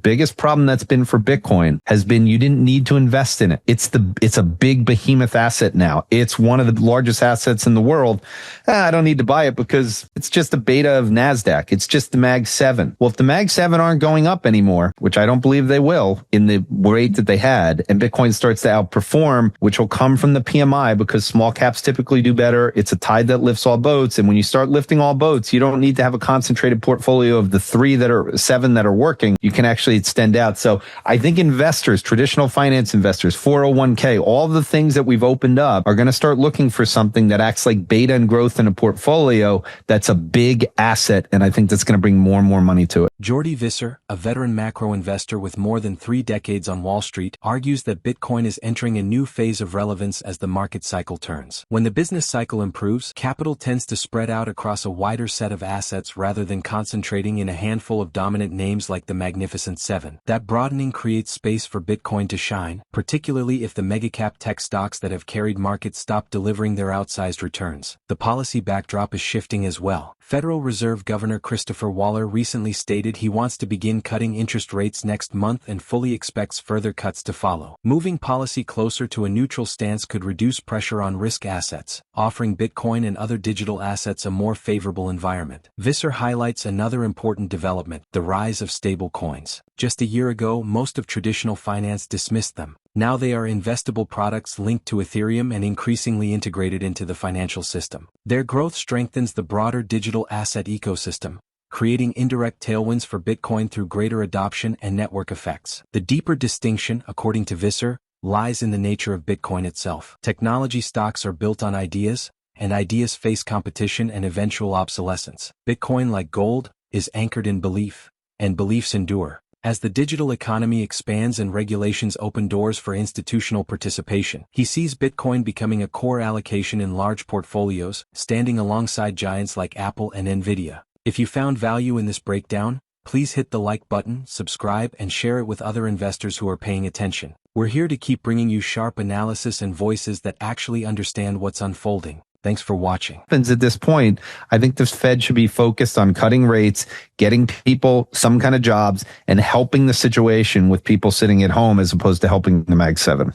Biggest problem that's been for Bitcoin has been you didn't need to invest in it. It's a big behemoth asset now. It's one of the largest assets in the world. I don't need to buy it because it's just a beta of NASDAQ. It's just the Mag 7. Well, if the Mag 7 aren't going up anymore, which I don't believe they will in the rate that they had, and Bitcoin starts to outperform, which will come from the PMI because small caps typically do better. It's a tide that lifts all boats. And when you start lifting all boats, you don't need to have a concentrated portfolio of the 7 that are working. You can actually extend out. So I think investors, traditional finance investors, 401k, all the things that we've opened up are going to start looking for something that acts like beta and growth in a portfolio that's a big asset. And I think that's going to bring more and more money to it. Jordi Visser, a veteran macro investor with more than 3 decades on Wall Street, argues that Bitcoin is entering a new phase of relevance as the market cycle turns. When the business cycle improves, capital tends to spread out across a wider set of assets rather than concentrating in a handful of dominant names like the Magnificent Seven. That broadening creates space for Bitcoin to shine, particularly if the megacap tech stocks that have carried markets stop delivering their outsized returns. The policy backdrop is shifting as well. Federal Reserve Governor Christopher Waller recently stated he wants to begin cutting interest rates next month and fully expects further cuts to follow. Moving policy closer to a neutral stance could reduce pressure on risk assets, offering Bitcoin and other digital assets a more favorable environment. Visser highlights another important development, the rise of stablecoins. Just a year ago, most of traditional finance dismissed them. Now they are investable products linked to Ethereum and increasingly integrated into the financial system. Their growth strengthens the broader digital asset ecosystem, creating indirect tailwinds for Bitcoin through greater adoption and network effects. The deeper distinction, according to Visser, lies in the nature of Bitcoin itself. Technology stocks are built on ideas, and ideas face competition and eventual obsolescence. Bitcoin, like gold, is anchored in belief, and beliefs endure. As the digital economy expands and regulations open doors for institutional participation, he sees Bitcoin becoming a core allocation in large portfolios, standing alongside giants like Apple and Nvidia. If you found value in this breakdown, please hit the like button, subscribe, and share it with other investors who are paying attention. We're here to keep bringing you sharp analysis and voices that actually understand what's unfolding. Thanks for watching. At this point, I think the Fed should be focused on cutting rates, getting people some kind of jobs, and helping the situation with people sitting at home as opposed to helping the Mag 7.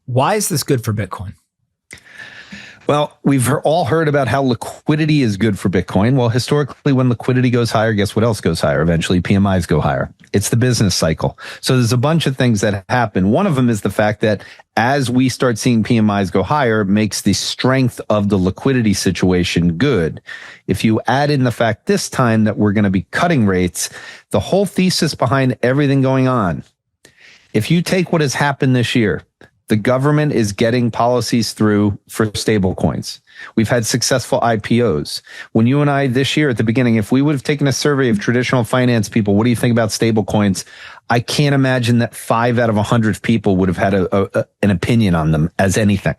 Why is this good for Bitcoin? Well, we've all heard about how liquidity is good for Bitcoin. Well, historically, when liquidity goes higher, guess what else goes higher? Eventually, PMIs go higher. It's the business cycle. So there's a bunch of things that happen. One of them is the fact that as we start seeing PMIs go higher, it makes the strength of the liquidity situation good. If you add in the fact this time that we're going to be cutting rates, the whole thesis behind everything going on, if you take what has happened this year, the government is getting policies through for stable coins. We've had successful IPOs. When you and I this year at the beginning, if we would have taken a survey of traditional finance people, what do you think about stable coins? I can't imagine that 5 out of 100 people would have had an opinion on them as anything.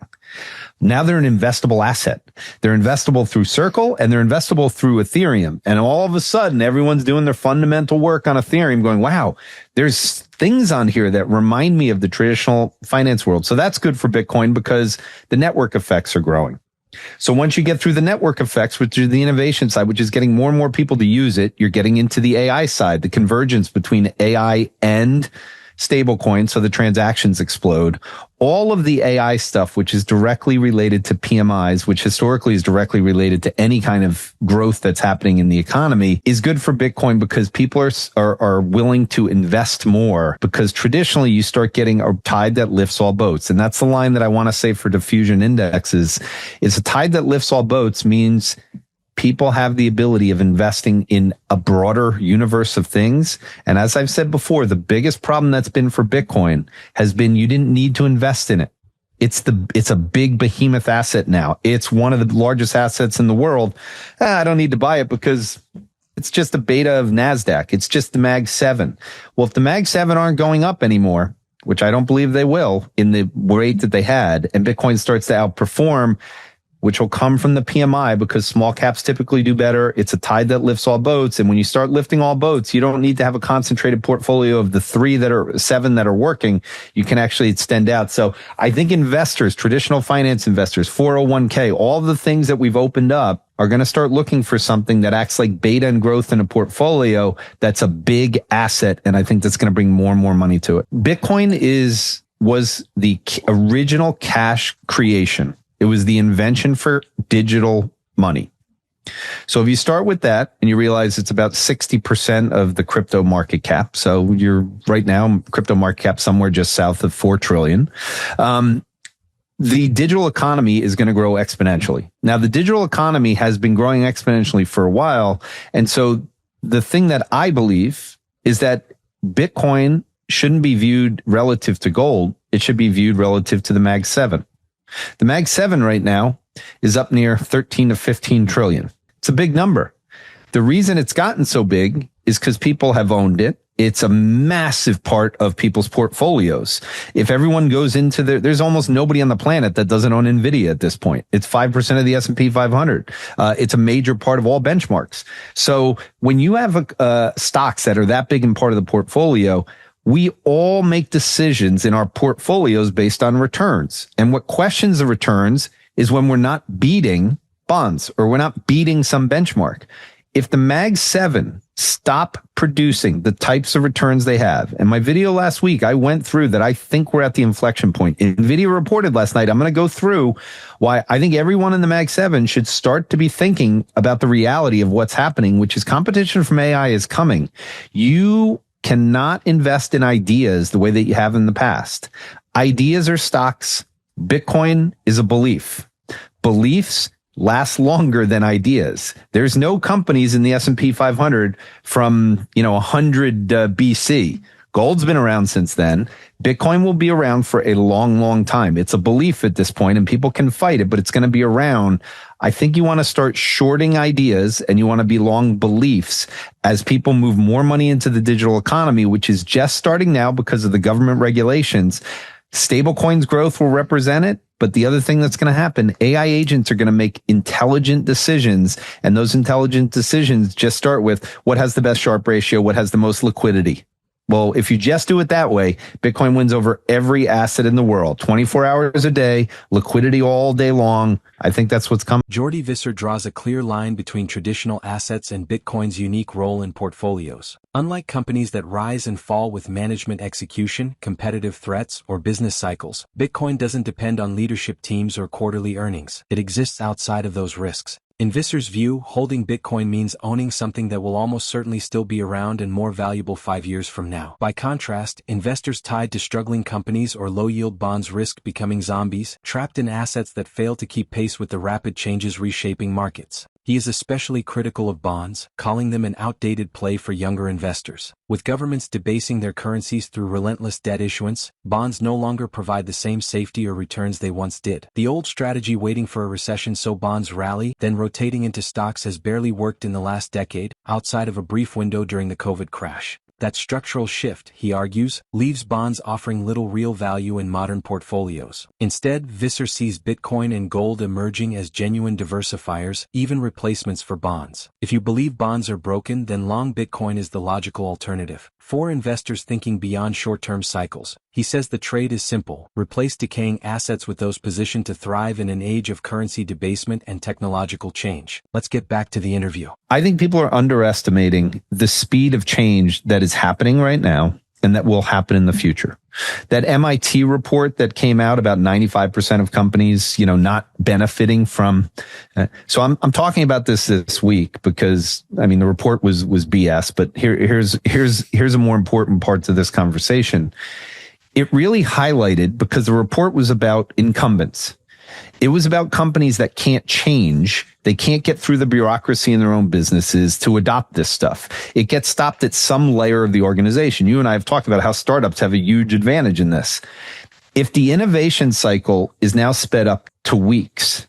Now they're an investable asset. They're investable through Circle and they're investable through Ethereum. And all of a sudden, everyone's doing their fundamental work on Ethereum going, wow, there's things on here that remind me of the traditional finance world. So that's good for Bitcoin because the network effects are growing. So once you get through the network effects, which is the innovation side, which is getting more and more people to use it, you're getting into the AI side, the convergence between AI and stablecoin, so the transactions explode. All of the AI stuff, which is directly related to PMIs, which historically is directly related to any kind of growth that's happening in the economy, is good for Bitcoin because people are willing to invest more because traditionally you start getting a tide that lifts all boats. And that's the line that I want to say for diffusion indexes is a tide that lifts all boats means people have the ability of investing in a broader universe of things. And as I've said before, the biggest problem that's been for Bitcoin has been you didn't need to invest in it. It's a big behemoth asset now. It's one of the largest assets in the world. I don't need to buy it because it's just a beta of NASDAQ. It's just the Mag 7. Well, if the Mag 7 aren't going up anymore, which I don't believe they will in the rate that they had, and Bitcoin starts to outperform, which will come from the PMI because small caps typically do better. It's a tide that lifts all boats. And when you start lifting all boats, you don't need to have a concentrated portfolio of the 7 that are working. You can actually extend out. So I think investors, traditional finance investors, 401k, all the things that we've opened up are going to start looking for something that acts like beta and growth in a portfolio that's a big asset. And I think that's going to bring more and more money to it. Bitcoin was the original cash creation. It was the invention for digital money. So if you start with that and you realize it's about 60% of the crypto market cap. So you're right now crypto market cap somewhere just south of 4 trillion. The digital economy is going to grow exponentially. Now, the digital economy has been growing exponentially for a while. And so the thing that I believe is that Bitcoin shouldn't be viewed relative to gold. It should be viewed relative to the Mag 7. The Mag 7 right now is up near 13 to 15 trillion. It's a big number. The reason it's gotten so big is because people have owned it. It's a massive part of people's portfolios. If everyone goes into there's almost nobody on the planet that doesn't own NVIDIA at this point. It's 5% of the S&P 500. It's a major part of all benchmarks. So when you have stocks that are that big and part of the portfolio, we all make decisions in our portfolios based on returns. And what questions the returns is when we're not beating bonds or we're not beating some benchmark. If the Mag 7 stop producing the types of returns they have, and my video last week, I went through that I think we're at the inflection point. NVIDIA reported last night, I'm going to go through why I think everyone in the Mag 7 should start to be thinking about the reality of what's happening, which is competition from AI is coming. You cannot invest in ideas the way that you have in the past. Ideas are stocks. Bitcoin is a belief. Beliefs last longer than ideas. There's no companies in the S&P 500 from, 100 BC. Gold's been around since then. Bitcoin will be around for a long, long time. It's a belief at this point and people can fight it, but it's going to be around. I think you want to start shorting ideas and you want to be long beliefs as people move more money into the digital economy, which is just starting now because of the government regulations. Stablecoins growth will represent it. But the other thing that's going to happen, AI agents are going to make intelligent decisions. And those intelligent decisions just start with what has the best Sharpe ratio, what has the most liquidity. Well, if you just do it that way, Bitcoin wins over every asset in the world, 24 hours a day, liquidity all day long. I think that's what's coming. Jordi Visser draws a clear line between traditional assets and Bitcoin's unique role in portfolios. Unlike companies that rise and fall with management execution, competitive threats, or business cycles, Bitcoin doesn't depend on leadership teams or quarterly earnings. It exists outside of those risks. In Visser's view, holding Bitcoin means owning something that will almost certainly still be around and more valuable 5 years from now. By contrast, investors tied to struggling companies or low-yield bonds risk becoming zombies, trapped in assets that fail to keep pace with the rapid changes reshaping markets. He is especially critical of bonds, calling them an outdated play for younger investors. With governments debasing their currencies through relentless debt issuance, bonds no longer provide the same safety or returns they once did. The old strategy waiting for a recession so bonds rally, then rotating into stocks has barely worked in the last decade, outside of a brief window during the COVID crash. That structural shift, he argues, leaves bonds offering little real value in modern portfolios. Instead, Visser sees Bitcoin and gold emerging as genuine diversifiers, even replacements for bonds. If you believe bonds are broken, then long Bitcoin is the logical alternative. For investors thinking beyond short-term cycles, he says the trade is simple: replace decaying assets with those positioned to thrive in an age of currency debasement and technological change. Let's get back to the interview. I think people are underestimating the speed of change that is happening right now and that will happen in the future. That MIT report that came out about 95% of companies, not benefiting from. So I'm talking about this week because the report was BS, but here's a more important part to this conversation. It really highlighted, because the report was about incumbents. It was about companies that can't change. They can't get through the bureaucracy in their own businesses to adopt this stuff. It gets stopped at some layer of the organization. You and I have talked about how startups have a huge advantage in this. If the innovation cycle is now sped up to weeks,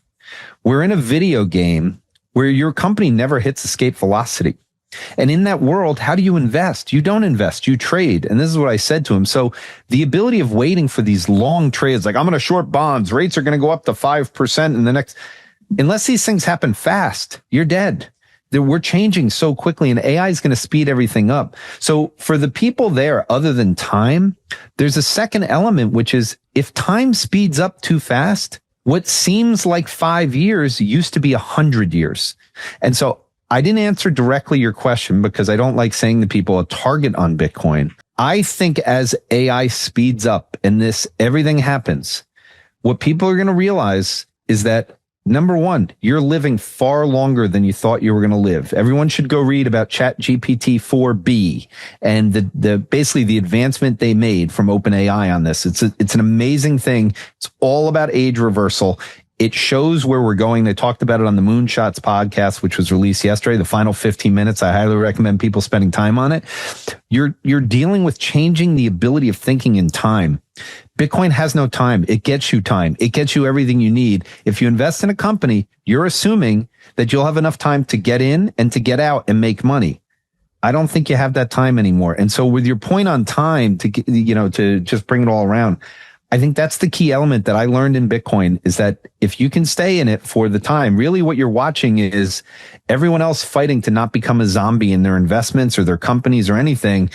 we're in a video game where your company never hits escape velocity. And in that world, how do you invest? You don't invest, you trade. And this is what I said to him. So the ability of waiting for these long trades, like I'm going to short bonds, rates are going to go up to 5% in the next. unless these things happen fast, you're dead. We're changing so quickly, and AI is going to speed everything up. So for the people there, other than time, there's a second element, which is if time speeds up too fast, what seems like 5 years used to be 100 years. And so I didn't answer directly your question because I don't like saying to people a target on Bitcoin. I think as AI speeds up and everything happens, what people are going to realize is that number one, you're living far longer than you thought you were going to live. Everyone should go read about ChatGPT 4B and basically the advancement they made from OpenAI on this. It's an amazing thing. It's all about age reversal. It shows where we're going. They talked about it on the Moonshots podcast, which was released yesterday, the final 15 minutes. I highly recommend people spending time on it. You're dealing with changing the ability of thinking in time. Bitcoin has no time. It gets you time. It gets you everything you need. If you invest in a company, you're assuming that you'll have enough time to get in and to get out and make money. I don't think you have that time anymore. And so with your point on time to just bring it all around, I think that's the key element that I learned in Bitcoin is that if you can stay in it for the time, really what you're watching is everyone else fighting to not become a zombie in their investments or their companies or anything.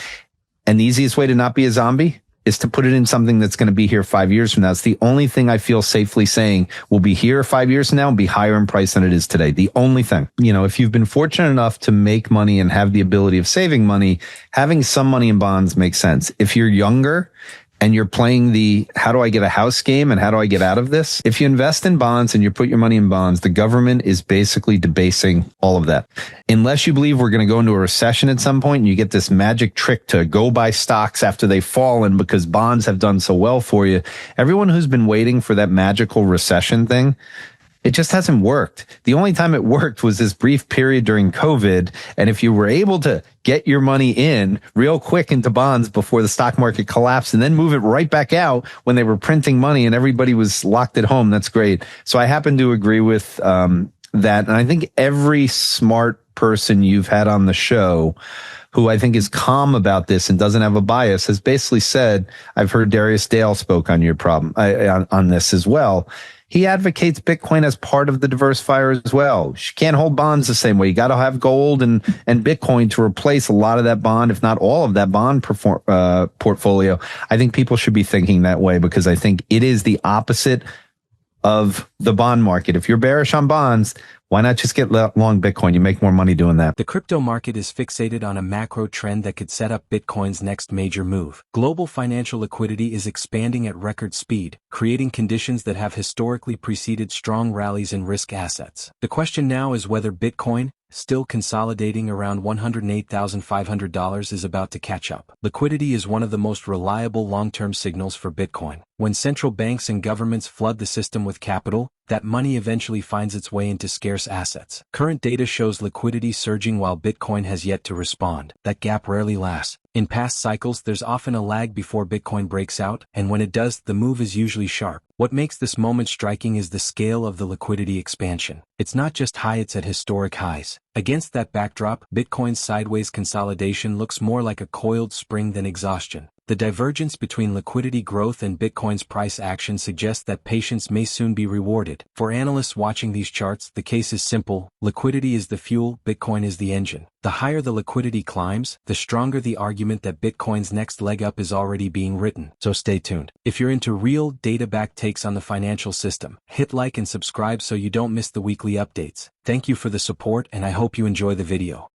And the easiest way to not be a zombie is to put it in something that's going to be here 5 years from now. It's the only thing I feel safely saying will be here 5 years from now and be higher in price than it is today. The only thing, if you've been fortunate enough to make money and have the ability of saving money, having some money in bonds makes sense. If you're younger and you're playing the how do I get a house game and how do I get out of this? If you invest in bonds and you put your money in bonds, the government is basically debasing all of that. Unless you believe we're going to go into a recession at some point and you get this magic trick to go buy stocks after they've fallen because bonds have done so well for you. Everyone who's been waiting for that magical recession thing, it just hasn't worked. The only time it worked was this brief period during COVID. And if you were able to get your money in real quick into bonds before the stock market collapsed and then move it right back out when they were printing money and everybody was locked at home, that's great. So I happen to agree with that. And I think every smart person you've had on the show who I think is calm about this and doesn't have a bias has basically said, I've heard Darius Dale spoke on your problem on this as well. He advocates Bitcoin as part of the diversifier as well. You can't hold bonds the same way. You got to have gold and Bitcoin to replace a lot of that bond, if not all of that bond portfolio. I think people should be thinking that way because I think it is the opposite of the bond market. If you're bearish on bonds, why not just get long Bitcoin? You make more money doing that. The crypto market is fixated on a macro trend that could set up Bitcoin's next major move. Global financial liquidity is expanding at record speed, creating conditions that have historically preceded strong rallies in risk assets. The question now is whether Bitcoin, still consolidating around $108,500, is about to catch up. Liquidity is one of the most reliable long-term signals for Bitcoin. When central banks and governments flood the system with capital, that money eventually finds its way into scarce assets. Current data shows liquidity surging while Bitcoin has yet to respond. That gap rarely lasts. In past cycles, there's often a lag before Bitcoin breaks out, and when it does, the move is usually sharp. What makes this moment striking is the scale of the liquidity expansion. It's not just high, it's at historic highs. Against that backdrop, Bitcoin's sideways consolidation looks more like a coiled spring than exhaustion. The divergence between liquidity growth and Bitcoin's price action suggests that patience may soon be rewarded. For analysts watching these charts, the case is simple. Liquidity is the fuel, Bitcoin is the engine. The higher the liquidity climbs, the stronger the argument that Bitcoin's next leg up is already being written. So stay tuned. If you're into real, data-backed takes on the financial system, hit like and subscribe so you don't miss the weekly updates. Thank you for the support, and I hope you enjoy the video.